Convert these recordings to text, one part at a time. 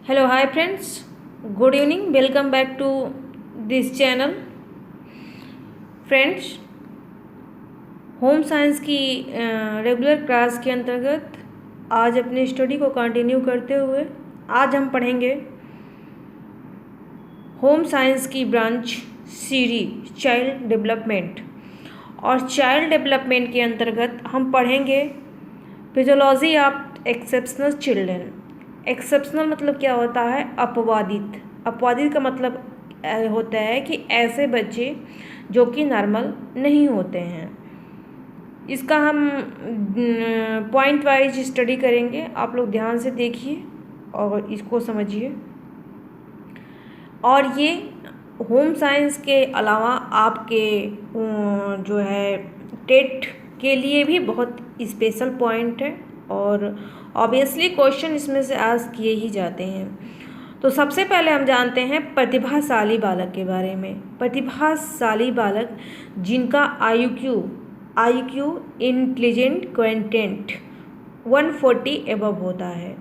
Hello, hi friends. Good evening. Welcome back to this channel. Friends, home science की regular class के अंतर्गत आज अपनी स्टडी को कंटिन्यू करते हुए आज हम पढ़ेंगे होम साइंस की ब्रांच सीरी चाइल्ड डेवलपमेंट। और चाइल्ड डेवलपमेंट के अंतर्गत हम पढ़ेंगे physiology of exceptional children. Exceptional मतलब क्या होता है? अपवादित। अपवादित का मतलब होता है कि ऐसे बच्चे जो कि नॉर्मल नहीं होते हैं। इसका हम पॉइंट वाइज स्टडी करेंगे। आप लोग ध्यान से देखिए और इसको समझिए। और ये होम साइंस के अलावा आपके जो है टेट के लिए भी बहुत स्पेशल पॉइंट है और ऑब्वियसली क्वेश्चन इसमें से आस्क किए ही जाते हैं। तो सबसे पहले हम जानते हैं प्रतिभाशाली बालक के बारे में। प्रतिभाशाली बालक जिनका IQ इंटेलिजेंट क्वेंटेंट 140 एबव होता है।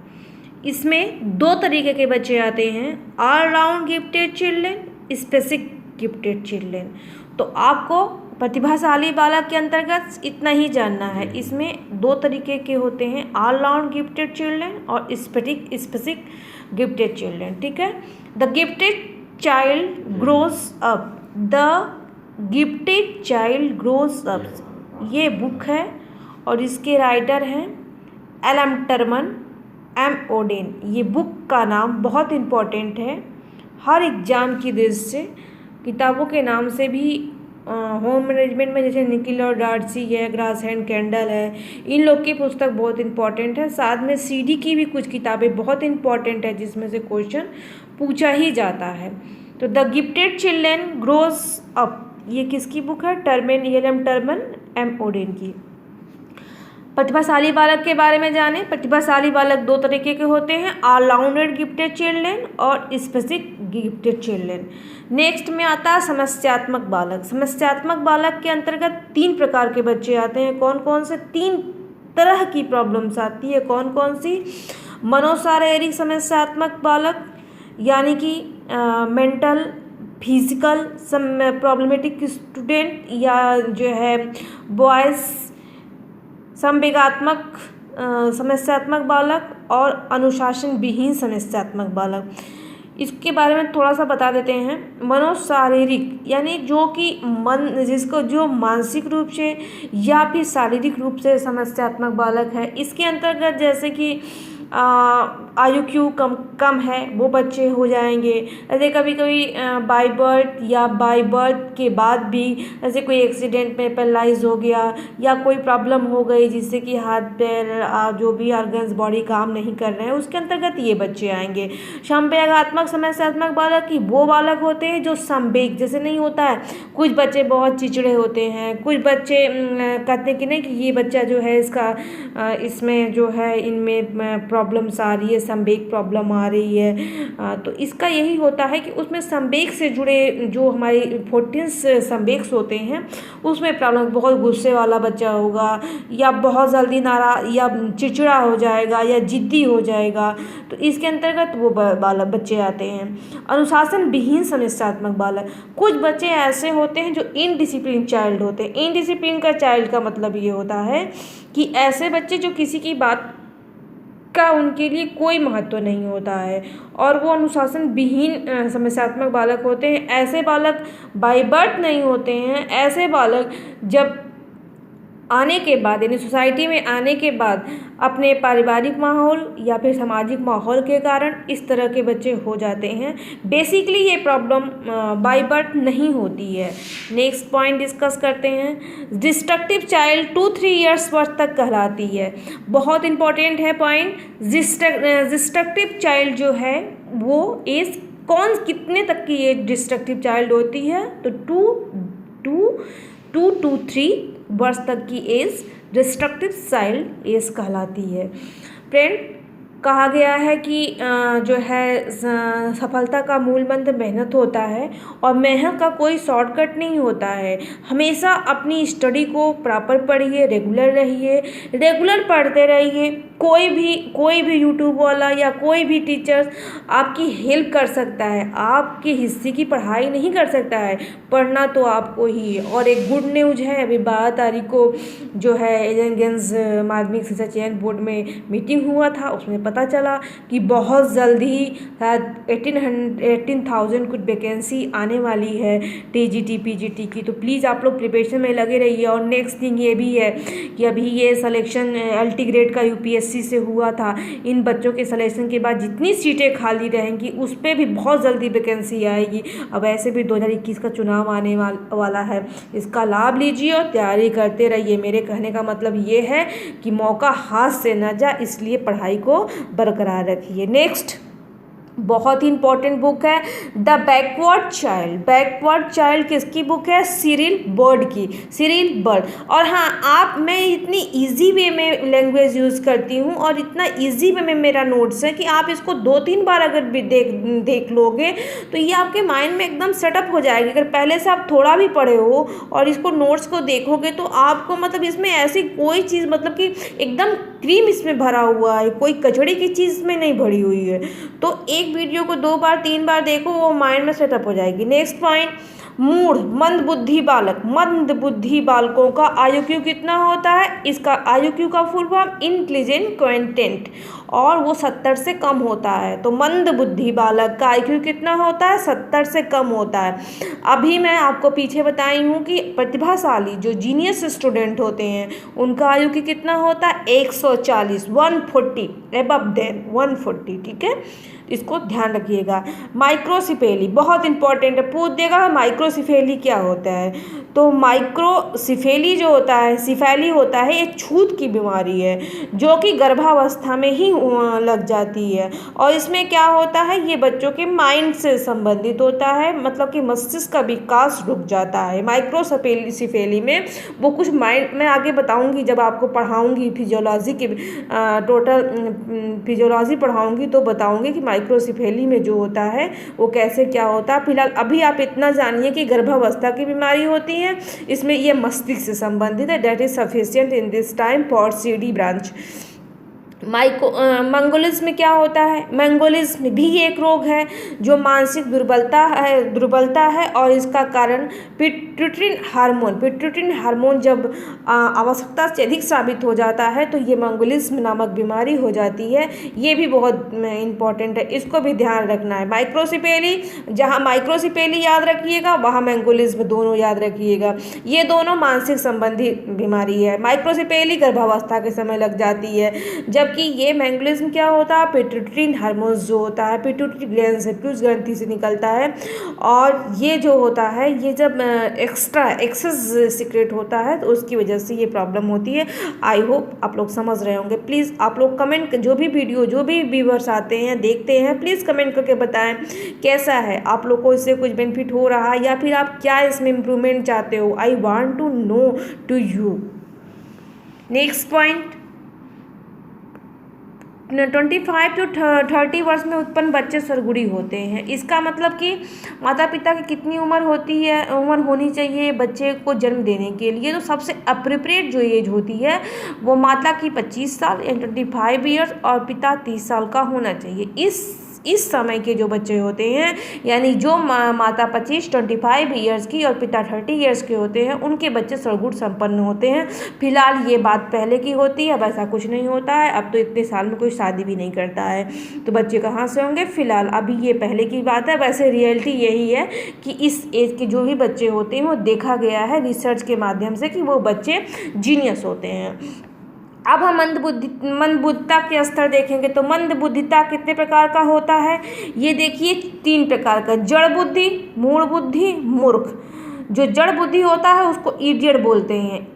इसमें दो तरीके के बच्चे आते हैं, all round gifted children, specific gifted children. तो आपको प्रतिभाशाली बालक के अंतर्गत इतना ही जानना है। इसमें दो तरीके के होते हैं, ऑल राउंड गिफ्टेड चिल्ड्रन और स्पेसिफिक गिफ्टेड चिल्ड्रन। ठीक है। The gifted child grows up. The gifted child grows up ये बुक है और इसके राइटर हैं एलन टर्मन, M. ओडेन। ये बुक का नाम बहुत इम्पोर्टेंट है हर एग्जाम की दृष्टि से। किताबों के नाम से भी होम मैनेजमेंट में जैसे निकिल और डार्सी है, ग्रास हैंड कैंडल है, इन लोग की पुस्तक बहुत इंपॉर्टेंट है। साथ में CD की भी कुछ किताबें बहुत इंपॉर्टेंट है जिसमें से क्वेश्चन पूछा ही जाता है। तो the gifted children grows up ये किसकी बुक है? Elon Terman, M. ओडेन की। प्रतिभाशाली बालक के बारे में जाने। प्रतिभाशाली बालक दो तरीके के होते हैं, ऑल राउंडेड गिफ्टेड चिल्ड्रन और स्पेसिफिक गिफ्टेड चिल्ड्रन। नेक्स्ट में आता है समस्यात्मक बालक। समस्यात्मक बालक के अंतर्गत 3 प्रकार के बच्चे आते हैं। कौन कौन से? 3 तरह की प्रॉब्लम्स आती है। कौन कौन सी? मनोशारीरिक समस्यात्मक बालक यानी कि मेंटल फिजिकल प्रॉब्लमेटिक स्टूडेंट, या जो है बॉयज़ संवेगात्मक समस्यात्मक बालक और अनुशासन विहीन समस्यात्मक बालक। इसके बारे में थोड़ा सा बता देते हैं। मनोशारीरिक यानी जो कि जिसको जो मानसिक रूप से या फिर शारीरिक रूप से समस्यात्मक बालक है। इसके अंतर्गत जैसे कि IQ कम है वो बच्चे हो जाएंगे। ऐसे कभी कभी बाय बर्थ या बाय बर्थ के बाद भी ऐसे कोई एक्सीडेंट में पैरालाइज हो गया या कोई प्रॉब्लम हो गई जिससे कि हाथ पैर जो भी ऑर्गन्स बॉडी काम नहीं कर रहे हैं, उसके अंतर्गत ये बच्चे आएंगे। संवेगात्मक समस्यात्मक बालक की वो बालक होते हैं जो संवेग जैसे नहीं होता है। कुछ बच्चे बहुत चिड़चिड़े होते हैं, कुछ बच्चे कहते हैं कि नहीं कि ये बच्चा जो है इसका इसमें जो है इनमें प्रॉब्लम्स आ रही है, संवेग प्रॉब्लम आ रही है। तो इसका यही होता है कि उसमें संवेग से जुड़े जो हमारी 14 संवेग्स होते हैं उसमें प्रॉब्लम, बहुत गुस्से वाला बच्चा होगा या बहुत जल्दी नाराज या चिड़चिड़ा हो जाएगा या जिद्दी हो जाएगा, तो इसके अंतर्गत वो बालक बच्चे आते हैं। अनुशासन विहीन समस्यात्मक बालक, कुछ बच्चे ऐसे होते हैं जो इनडिसिप्लिन चाइल्ड होते हैं। इनडिसिप्लिन का चाइल्ड का मतलब ये होता है कि ऐसे बच्चे जो किसी की बात का उनके लिए कोई महत्व नहीं होता है और वो अनुशासन विहीन समस्यात्मक बालक होते हैं। ऐसे बालक बाय बर्थ नहीं होते हैं। ऐसे बालक जब आने के बाद यानी सोसाइटी में आने के बाद अपने पारिवारिक माहौल या फिर सामाजिक माहौल के कारण इस तरह के बच्चे हो जाते हैं। बेसिकली ये प्रॉब्लम बाय बर्थ नहीं होती है। नेक्स्ट पॉइंट डिस्कस करते हैं। डिस्ट्रक्टिव चाइल्ड 2-3 ईयर्स वर्थ तक कहलाती है। बहुत इंपॉर्टेंट है पॉइंट। डिस्ट्रक्टिव चाइल्ड जो है वो एज कितने तक की एज डिस्ट्रक्टिव चाइल्ड होती है? तो 2 to 3 वर्ष तक की एज डिस्ट्रक्टिव चाइल्ड एज कहलाती है। फ्रेंड, कहा गया है कि जो है सफलता का मूल मंत्र मेहनत होता है और मेहनत का कोई शॉर्टकट नहीं होता है। हमेशा अपनी स्टडी को प्रॉपर पढ़िए, रेगुलर रहिए, रेगुलर पढ़ते रहिए कोई भी यूट्यूब वाला या कोई भी टीचर आपकी हेल्प कर सकता है, आपके हिस्से की पढ़ाई नहीं कर सकता है, पढ़ना तो आपको ही है। और एक गुड न्यूज़ है, अभी 12 तारीख को जो है एलियंस माध्यमिक शिक्षा चयन बोर्ड में मीटिंग हुआ था, उसमें पता चला कि बहुत जल्द ही 18,000 कुछ वैकेंसी आने वाली है टीजीटी पीजीटी की। तो प्लीज़ आप लोग प्रिपरेशन में लगे रहिए। और नेक्स्ट थिंग ये भी है कि अभी ये सिलेक्शन LT ग्रेड का यूपीएससी से हुआ था, इन बच्चों के सिलेक्शन के बाद जितनी सीटें खाली रहेंगी उस पर भी बहुत जल्दी वैकेंसी आएगी। अब ऐसे भी 2021 का चुनाव आने वाला है, इसका लाभ लीजिए और तैयारी करते रहिए। मेरे कहने का मतलब ये है कि मौका हाथ से न जाए, इसलिए पढ़ाई को बरकरार रखिए। नेक्स्ट बहुत ही इंपॉर्टेंट बुक है the backward child. Backward child किसकी बुक है? सिरिल बर्ड की, सिरिल बर्ड। और हाँ, मैं इतनी इजी वे में लैंग्वेज यूज़ करती हूँ और इतना इजी वे में मेरा नोट्स है कि आप इसको 2-3 बार अगर भी देख लोगे तो ये आपके माइंड में एकदम सेटअप हो जाएगी। अगर पहले से आप थोड़ा भी पढ़े हो और इसको नोट्स को देखोगे तो आपको मतलब इसमें ऐसी कोई चीज़ मतलब कि एकदम क्रीम इसमें भरा हुआ है, कोई कचड़े की चीज़ में नहीं भरी हुई है। तो एक वीडियो को 2 बार 3 बार देखो, वो माइंड में सेटअप हो जाएगी। नेक्स्ट पॉइंट, मूढ़ मंदबुद्धि बालक। मंदबुद्धि बालकों का IQ कितना होता है? इसका IQ का फुल फॉर्म इंटेलिजेंट क्वेंटेंट, और वो 70 से कम होता है। तो मंदबुद्धि बालक का IQ कितना होता है? 70 से कम होता है। अभी मैं आपको पीछे बताई हूँ कि प्रतिभाशाली जो जीनियस स्टूडेंट होते हैं उनका IQ कितना होता है? 140, 140 एबव देन 140, ठीक है, इसको ध्यान रखिएगा। माइक्रोसिफेली बहुत इंपॉर्टेंट है, पूछ देगा माइक्रोसिफेली क्या होता है। तो माइक्रोसिफेली जो होता है, सिफेली होता है, एक छूत की बीमारी है जो कि गर्भावस्था में ही लग जाती है। और इसमें क्या होता है, ये बच्चों के माइंड से संबंधित होता है, मतलब कि मस्तिष्क का विकास रुक जाता है। माइक्रोसिफेली में वो कुछ माइंड, मैं आगे बताऊंगी जब आपको पढ़ाऊंगी फिजियोलॉजी के टोटल फिजियोलॉजी पढ़ाऊंगी तो बताऊंगी कि माइक्रोसिफेली में जो होता है वो कैसे क्या होता है। फिलहाल अभी आप इतना जानिए कि गर्भावस्था की बीमारी होती है, इसमें ये मस्तिष्क से संबंधित है। That is sufficient in this time for CD branch. Mongolism क्या होता है? मंगोलिज्म भी एक रोग है जो मानसिक दुर्बलता है और इसका कारण पिट्यूटरी हार्मोन जब आवश्यकता से अधिक साबित हो जाता है तो ये मंगोलिज्म नामक बीमारी हो जाती है। ये भी बहुत इंपॉर्टेंट है, इसको भी ध्यान रखना है। माइक्रोसिफेली, जहाँ माइक्रोसिफेली याद रखिएगा वहाँ मंगोलिज्म दोनों याद रखिएगा। ये दोनों मानसिक संबंधी बीमारी है। माइक्रोसिफेली गर्भावस्था के समय लग जाती है, जबकि ये मंगोलिज्म क्या होता है? पिट्यूटरी हार्मोन्स जो होता है पिट्यूटरी ग्लैंड से, पीयूष ग्रंथि से निकलता है, और ये जो होता है ये जब एक्सेस सीक्रेट होता है तो उसकी वजह से ये प्रॉब्लम होती है। आई होप आप लोग समझ रहे होंगे। प्लीज़ आप लोग कमेंट, जो भी वीडियो जो भी व्यूअर्स आते हैं देखते हैं, प्लीज़ कमेंट करके बताएं कैसा है, आप लोग को इससे कुछ बेनिफिट हो रहा है या फिर आप क्या इसमें इम्प्रूवमेंट चाहते हो। I want to know to you. Next point, 25 to 30 वर्ष में उत्पन्न बच्चे सरगुड़ी होते हैं। इसका मतलब कि माता पिता की कितनी उम्र होनी चाहिए बच्चे को जन्म देने के लिए? तो सबसे अप्रोप्रिएट जो एज होती है वो माता की 25 साल या 25 ईयर्स और पिता 30 साल का होना चाहिए। इस समय के जो बच्चे होते हैं, यानी जो माता 25 ईयर्स की और पिता 30 ईयर्स के होते हैं, उनके बच्चे सरगुण संपन्न होते हैं। फिलहाल ये बात पहले की होती है, अब ऐसा कुछ नहीं होता है। अब तो इतने साल में कोई शादी भी नहीं करता है, तो बच्चे कहाँ से होंगे? फिलहाल अभी ये पहले की बात है। वैसे रियलिटी यही है कि इस एज के जो भी बच्चे होते हैं वो देखा गया है रिसर्च के माध्यम से कि वो बच्चे जीनियस होते हैं। अब हम मंदबुद्धिता के स्तर देखेंगे तो मंदबुद्धिता कितने प्रकार का होता है? ये देखिए 3 प्रकार का, जड़ बुद्धि, मूढ़ बुद्धि, मूर्ख। जो जड़ बुद्धि होता है उसको इडियट बोलते हैं।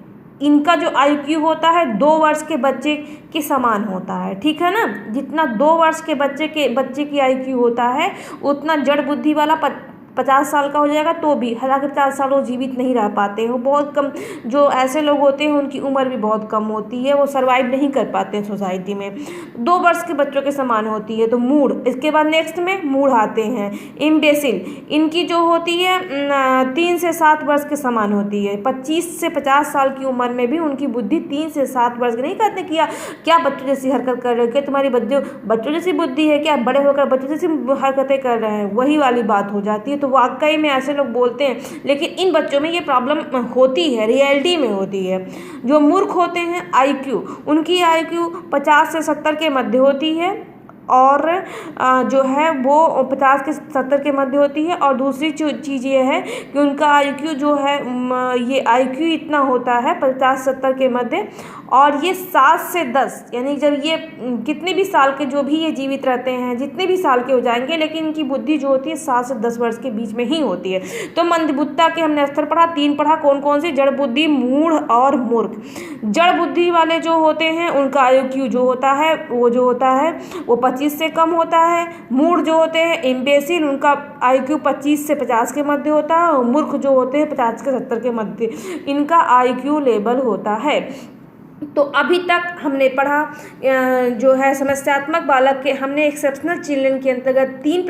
इनका जो IQ होता है 2 वर्ष के बच्चे के समान होता है, ठीक है ना। जितना 2 वर्ष के बच्चे की IQ होता है उतना जड़ बुद्धि वाला 50 साल का हो जाएगा तो भी, हालांकि 50 साल वो जीवित नहीं रह पाते हैं, वो बहुत कम, जो ऐसे लोग होते हैं उनकी उम्र भी बहुत कम होती है, वो सर्वाइव नहीं कर पाते हैं सोसाइटी में। 2 वर्ष के बच्चों के समान होती है। तो मूड, इसके बाद नेक्स्ट में मूड आते हैं। इम्बेसिल, इनकी जो होती है 3 से 7 वर्ष के समान होती है। 25 से 50 साल की उम्र में भी उनकी बुद्धि 3 से 7 वर्ष की, नहीं कहते कि क्या बच्चों जैसी हरकत कर रहे हो, क्या तुम्हारी बच्चों जैसी बुद्धि है, क्या बड़े होकर बच्चों जैसी हरकतें कर रहे हैं, वही वाली बात हो जाती है। तो वाकई में ऐसे लोग बोलते हैं, लेकिन इन बच्चों में ये प्रॉब्लम होती है, रियलिटी में होती है। जो मूर्ख होते हैं, आईक्यू, उनकी आईक्यू 50 से 70 के मध्य होती है, और जो है वो 50 से 70 के मध्य होती है। और दूसरी चीज़ ये है कि उनका आईक्यू जो है, ये आईक्यू इतना होता है 50-70 के मध्य, और ये 7 से 10, यानी जब ये कितने भी साल के जो भी ये जीवित रहते हैं, जितने भी साल के हो जाएंगे, लेकिन इनकी बुद्धि जो होती है 7 से 10 वर्ष के बीच में ही होती है। तो मंदबुद्धता के हमने स्तर पढ़ा, 3 पढ़ा, कौन कौन सी, जड़ बुद्धि, मूढ़ और मूर्ख। जड़ बुद्धि वाले जो होते हैं उनका आईक्यू जो होता है वो 25 से कम होता है। मूढ़ जो होते हैं, इम्बेसिल, उनका आईक्यू 25 से 50 के मध्य होता है। और मूर्ख जो होते हैं 50 से 70 के मध्य इनका आईक्यू लेवल होता है। तो अभी तक हमने पढ़ा जो है समस्यात्मक बालक के, हमने एक्सेप्शनल चिल्ड्रन के अंतर्गत 3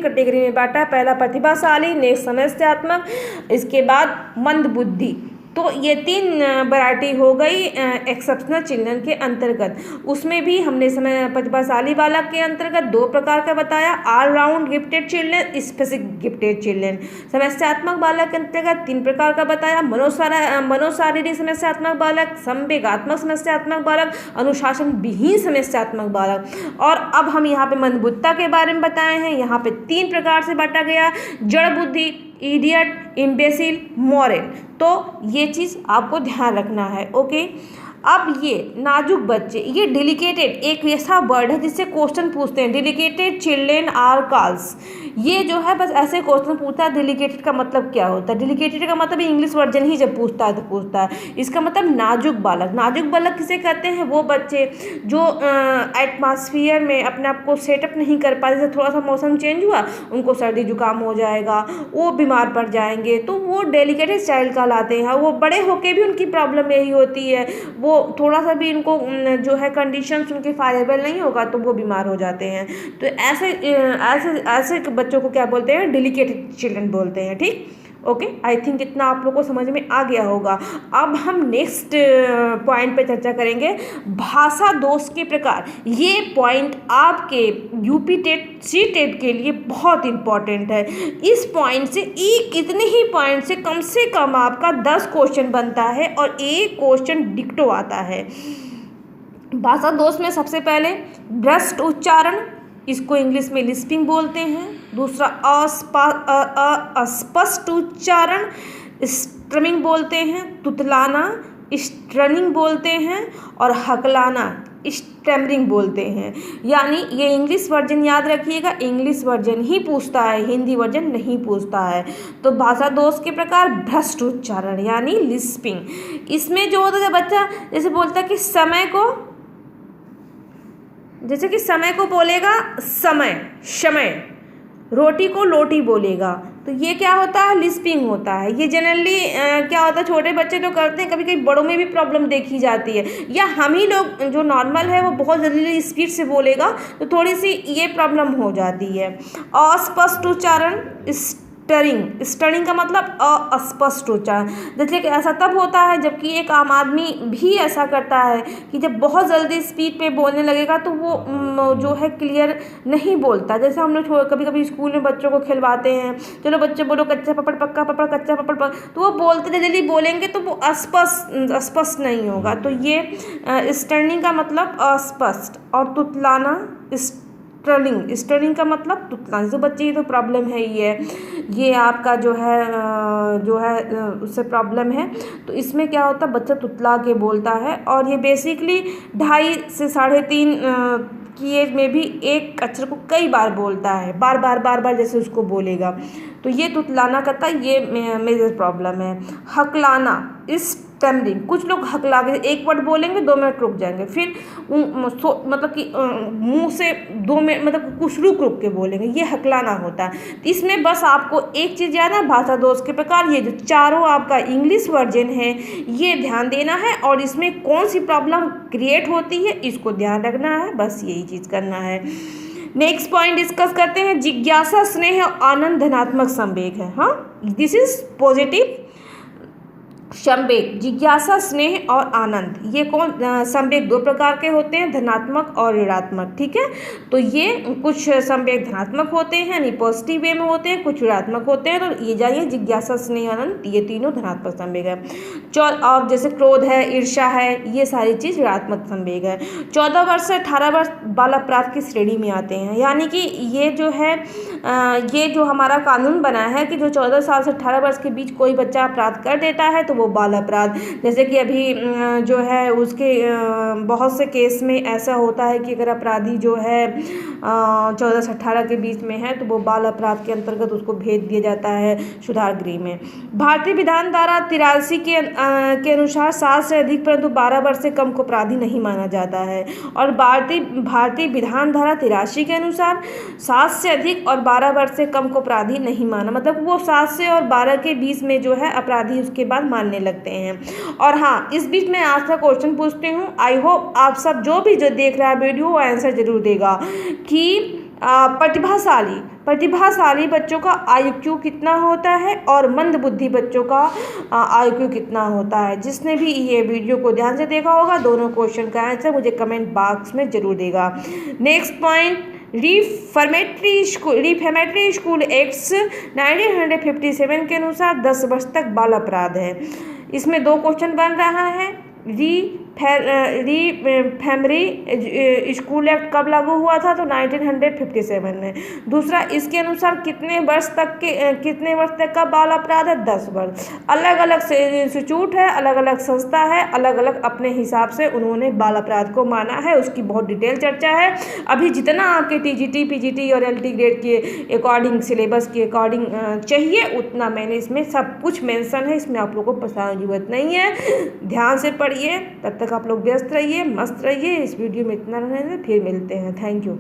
कैटेगरी में बांटा। पहला प्रतिभाशाली, नेक्स्ट समस्यात्मक, इसके बाद मंदबुद्धि। तो ये 3 वैरायटी हो गई एक्सेप्शनल चिल्ड्रन के अंतर्गत। उसमें भी हमने प्रतिभाशाली बालक के अंतर्गत 2 प्रकार का बताया, all round gifted children, specific gifted children. समस्यात्मक बालक के अंतर्गत 3 प्रकार का बताया, मनोशारीरिक समस्यात्मक बालक, संवेगात्मक समस्यात्मक बालक, अनुशासन विहीन समस्यात्मक बालक। और अब हम यहाँ पे मंदबुद्धता के बारे में बताए हैं। यहाँ पे 3 प्रकार से बांटा गया, जड़ बुद्धि, इडियट, इम्बेसिल, मॉरल। तो ये चीज़ आपको ध्यान रखना है, ओके। अब ये नाजुक बच्चे, ये डेलिकेटेड एक ऐसा वर्ड है जिससे क्वेश्चन पूछते हैं, डेलिकेटेड चिल्ड्रेन आर कॉल्स। ये जो है बस ऐसे क्वेश्चन पूछता है, डेलिकेटेड का मतलब क्या होता है। डेलिकेटेड का मतलब इंग्लिश वर्जन ही जब पूछता है तो पूछता है, इसका मतलब नाजुक बालक। नाजुक बालक किसे कहते हैं, वो बच्चे जो एटमॉस्फेयर में अपने आप को सेटअप नहीं कर पाते, जैसे थोड़ा सा मौसम चेंज हुआ उनको सर्दी जुकाम हो जाएगा, वो बीमार पड़ जाएंगे, तो वो डेलिकेटेड चाइल्ड कहलाते हैं। वो बड़े होकर भी उनकी प्रॉब्लम यही होती है, वो थोड़ा सा भी इनको जो है कंडीशंस उनके फायरेबल नहीं होगा तो वो बीमार हो जाते हैं। तो ऐसे बच्चों को क्या बोलते हैं, डेलिकेटेड चिल्ड्रन बोलते हैं, ठीक, ओके। आई थिंक इतना आप लोगों को समझ में आ गया होगा। अब हम नेक्स्ट पॉइंट पे चर्चा करेंगे, भाषा दोष के प्रकार। ये पॉइंट आपके यूपी टेट सी टेट के लिए बहुत इंपॉर्टेंट है। इस पॉइंट से इतने ही पॉइंट से कम आपका 10 क्वेश्चन बनता है और 1 क्वेश्चन डिक्टो आता है। भाषा दोष में सबसे पहले भ्रष्ट उच्चारण, इसको इंग्लिश में लिस्पिंग बोलते हैं। दूसरा अस्पष्ट उच्चारण, स्ट्रमिंग बोलते हैं। तुतलाना, स्ट्रनिंग बोलते हैं। और हकलाना, स्टैमरिंग बोलते हैं। यानी ये इंग्लिश वर्जन याद रखिएगा, इंग्लिश वर्जन ही पूछता है, हिंदी वर्जन नहीं पूछता है। तो भाषा दोष के प्रकार, भ्रष्ट उच्चारण यानी लिस्पिंग। इसमें जो होता है बच्चा जैसे बोलता है कि समय को बोलेगा समय, रोटी को लोटी बोलेगा, तो ये क्या होता है, लिस्पिंग होता है। ये जनरली क्या होता है, छोटे बच्चे तो करते हैं, कभी कभी बड़ों में भी प्रॉब्लम देखी जाती है। या हम ही लोग जो नॉर्मल है वो बहुत जल्दी स्पीड से बोलेगा तो थोड़ी सी ये प्रॉब्लम हो जाती है। अस्पष्ट उच्चारण, स्टरिंग का मतलब अस्पष्ट उच्चारण। जैसे कि ऐसा तब होता है जबकि एक आम आदमी भी ऐसा करता है कि जब बहुत जल्दी स्पीड पे बोलने लगेगा तो वो जो है क्लियर नहीं बोलता। जैसे हम लोग कभी कभी स्कूल में बच्चों को खिलवाते हैं, चलो बच्चे बोलो कच्चा पपड़ पक्का पपड़, कच्चा पपड़ पक्का, तो वो बोलते जल्दी बोलेंगे तो वो अस्पष्ट नहीं होगा। तो ये स्टर्निंग का मतलब अस्पष्ट। और तुतलाना, स्टर्निंग का मतलब तुतलाना। तो बच्चे की तो प्रॉब्लम है ये आपका जो है उससे प्रॉब्लम है। तो इसमें क्या होता है, बच्चा तुतला के बोलता है। और ये बेसिकली 2.5 से 3.5 की एज में भी एक अक्षर को कई बार बोलता है, बार बार जैसे उसको बोलेगा, तो ये तुतलाना करता है, ये मेजर प्रॉब्लम है। हकलाना, स्टैमरिंग, कुछ लोग हकला के एक वर्ड बोलेंगे 2 मिनट रुक जाएंगे, फिर मतलब कि मुंह से 2 मिनट मतलब कुछ रुक रुक के बोलेंगे, ये हकलाना होता है। तो इसमें बस आपको एक चीज़ याद है, भाषा दोष के प्रकार, ये जो चारों आपका इंग्लिश वर्जन है ये ध्यान देना है और इसमें कौन सी प्रॉब्लम क्रिएट होती है इसको ध्यान रखना है, बस यही चीज़ करना है। नेक्स्ट पॉइंट डिस्कस करते हैं, जिज्ञासा, स्नेह और आनंद धनात्मक संवेग है। हाँ, दिस इज पॉजिटिव संवेग। जिज्ञासा, स्नेह और आनंद, ये कौन संवेग 2 प्रकार के होते हैं, धनात्मक और ऋणात्मक। ठीक है, तो ये कुछ संवेग धनात्मक होते हैं यानी पॉजिटिव वे में होते हैं, कुछ ऋणात्मक होते हैं। तो ये जानिए जिज्ञासा, स्नेह, आनंद ये तीनों धनात्मक संवेग है। और जैसे क्रोध है, ईर्ष्या है, ये सारी चीज़ ऋणात्मक संवेग है। 14 वर्ष से 18 वर्ष बाल अपराध की श्रेणी में आते हैं, यानी कि ये जो है ये जो हमारा कानून बना है कि जो 14 साल से 18 वर्ष के बीच कोई बच्चा अपराध कर देता है तो वो बाल अपराध, जैसे कि अभी जो है उसके बहुत से केस में ऐसा होता है कि अगर अपराधी जो है 14 से 18 के बीच में है तो वो बाल अपराध के अंतर्गत उसको भेज दिया जाता है सुधार गृह में। भारतीय विधान धारा 83 के अनुसार 7 से अधिक परंतु 12 वर्ष से कम को अपराधी नहीं माना जाता है, और भारतीय विधान धारा 83 के अनुसार 7 से अधिक और 12 वर्ष से कम को अपराधी नहीं माना, मतलब वो 7 से और 12 के बीच में जो है अपराधी उसके बाद मानने लगते हैं। और हाँ, इस बीच में आज का क्वेश्चन पूछती हूँ, आई होप आप सब जो देख रहा है वीडियो वो आंसर जरूर देगा कि प्रतिभाशाली बच्चों का IQ कितना होता है और मंदबुद्धि बच्चों का IQ कितना होता है। जिसने भी ये वीडियो को ध्यान से देखा होगा दोनों क्वेश्चन का आंसर मुझे कमेंट बॉक्स में जरूर देगा। Next point, reformatory school acts 1957 के अनुसार 10 वर्ष तक बाल अपराध है। इसमें 2 क्वेश्चन बन रहा है, रिफॉर्मेटरी स्कूल एक्ट कब लागू हुआ था, तो 1957 में। दूसरा, इसके अनुसार कितने वर्ष तक का बाल अपराध है, 10 वर्ष। अलग अलग इंस्टीट्यूट है, अलग अलग संस्था है, अलग अलग अपने हिसाब से उन्होंने बाल अपराध को माना है, उसकी बहुत डिटेल चर्चा है। अभी जितना आपके TGT PGT और LT ग्रेड के अकॉर्डिंग, सिलेबस के अकॉर्डिंग चाहिए उतना मैंने इसमें सब कुछ मेंशन है, इसमें आप लोगों को परेशान की जरूरत नहीं है, ध्यान से पढ़िए। तब तक आप लोग व्यस्त रहिए, मस्त रहिए। इस वीडियो में इतना रहने, फिर मिलते हैं। Thank you.